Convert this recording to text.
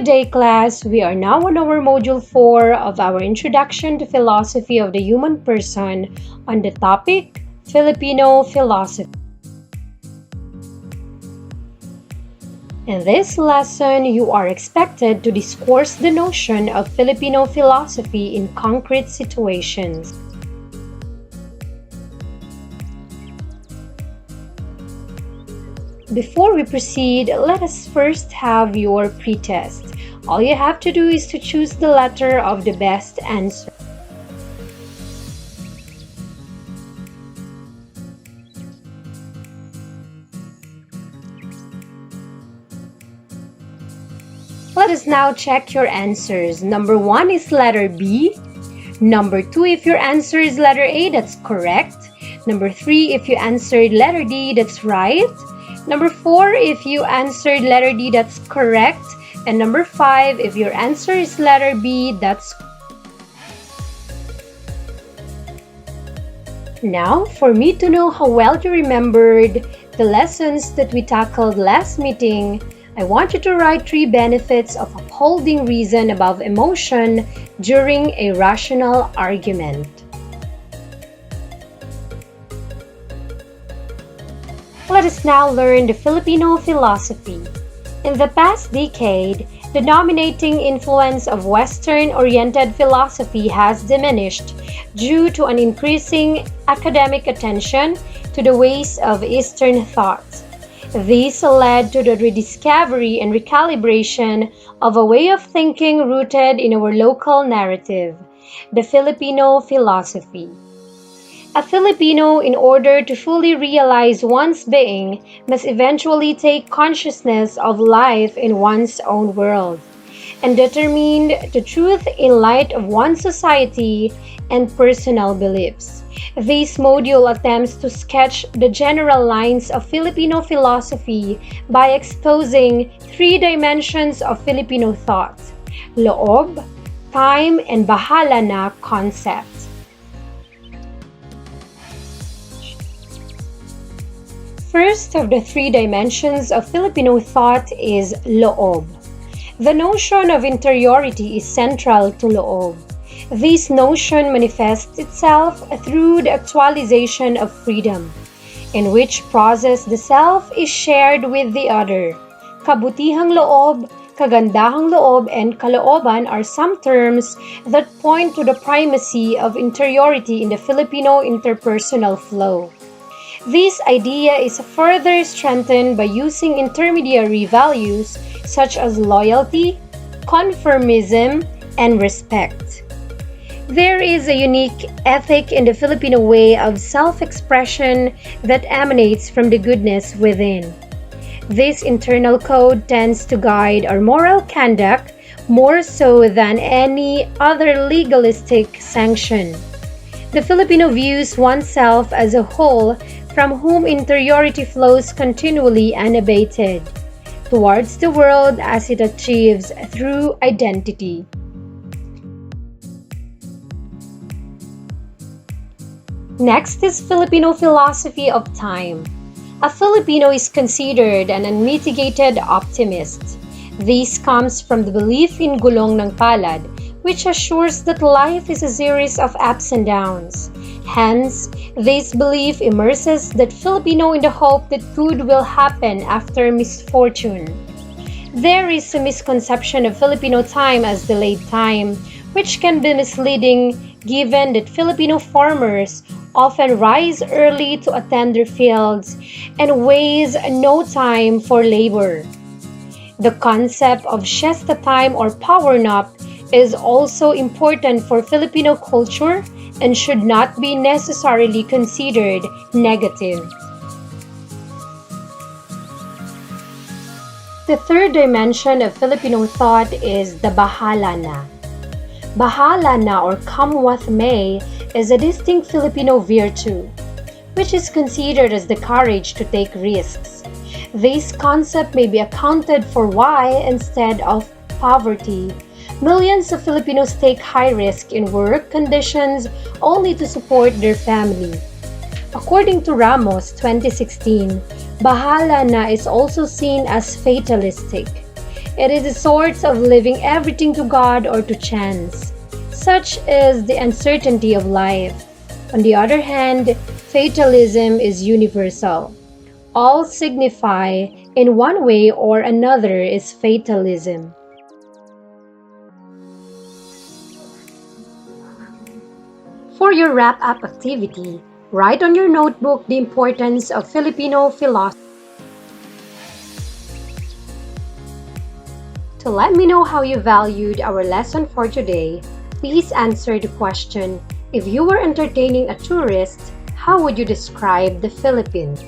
Good day, class. We are now on our Module 4 of our Introduction to Philosophy of the Human Person on the topic Filipino Philosophy. In this lesson, you are expected to discourse the notion of Filipino philosophy in concrete situations. Before we proceed, let us first have your pretest. All you have to do is to choose the letter of the best answer. Let us now check your answers. Number 1 is letter B. Number 2, if your answer is letter A, that's correct. Number 3, if you answered letter D, that's right. Number 4, if you answered letter D, that's correct. And number 5, if your answer is letter B, that's correct. Now, for me to know how well you remembered the lessons that we tackled last meeting, I want you to write 3 benefits of upholding reason above emotion during a rational argument. Let us now learn the Filipino philosophy. In the past decade, the dominating influence of Western-oriented philosophy has diminished due to an increasing academic attention to the ways of Eastern thought. This led to the rediscovery and recalibration of a way of thinking rooted in our local narrative, the Filipino philosophy. A Filipino, in order to fully realize one's being, must eventually take consciousness of life in one's own world and determine the truth in light of one's society and personal beliefs. This module attempts to sketch the general lines of Filipino philosophy by exposing 3 dimensions of Filipino thought: loob, time, and bahala na concept. First of the 3 dimensions of Filipino thought is loob. The notion of interiority is central to loob. This notion manifests itself through the actualization of freedom, in which process the self is shared with the other. Kabutihang loob, kagandahang loob, and kalooban are some terms that point to the primacy of interiority in the Filipino interpersonal flow. This idea is further strengthened by using intermediary values such as loyalty, conformism, and respect. There is a unique ethic in the Filipino way of self-expression that emanates from the goodness within. This internal code tends to guide our moral conduct more so than any other legalistic sanction. The Filipino views oneself as a whole from whom interiority flows continually unabated towards the world as it achieves through identity. Next is Filipino philosophy of time. A Filipino is considered an unmitigated optimist. This comes from the belief in gulong ng palad, which assures that life is a series of ups and downs. Hence, this belief immerses that Filipino in the hope that good will happen after misfortune. There is a misconception of Filipino time as delayed time, which can be misleading given that Filipino farmers often rise early to attend their fields and waste no time for labor. The concept of siesta time or power nap is also important for Filipino culture and should not be necessarily considered negative. The third dimension of Filipino thought is the bahala na. Bahala na, or come what may, is a distinct Filipino virtue, which is considered as the courage to take risks. This concept may be accounted for why, instead of poverty, millions of Filipinos take high risk in work conditions only to support their family. According to Ramos 2016, bahala na is also seen as fatalistic. It is a sort of leaving everything to God or to chance. Such is the uncertainty of life. On the other hand, fatalism is universal. All signify, in one way or another, is fatalism. For your wrap up activity, write on your notebook the importance of Filipino philosophy. To let me know how you valued our lesson for today, please answer the question: if you were entertaining a tourist, how would you describe the Philippines?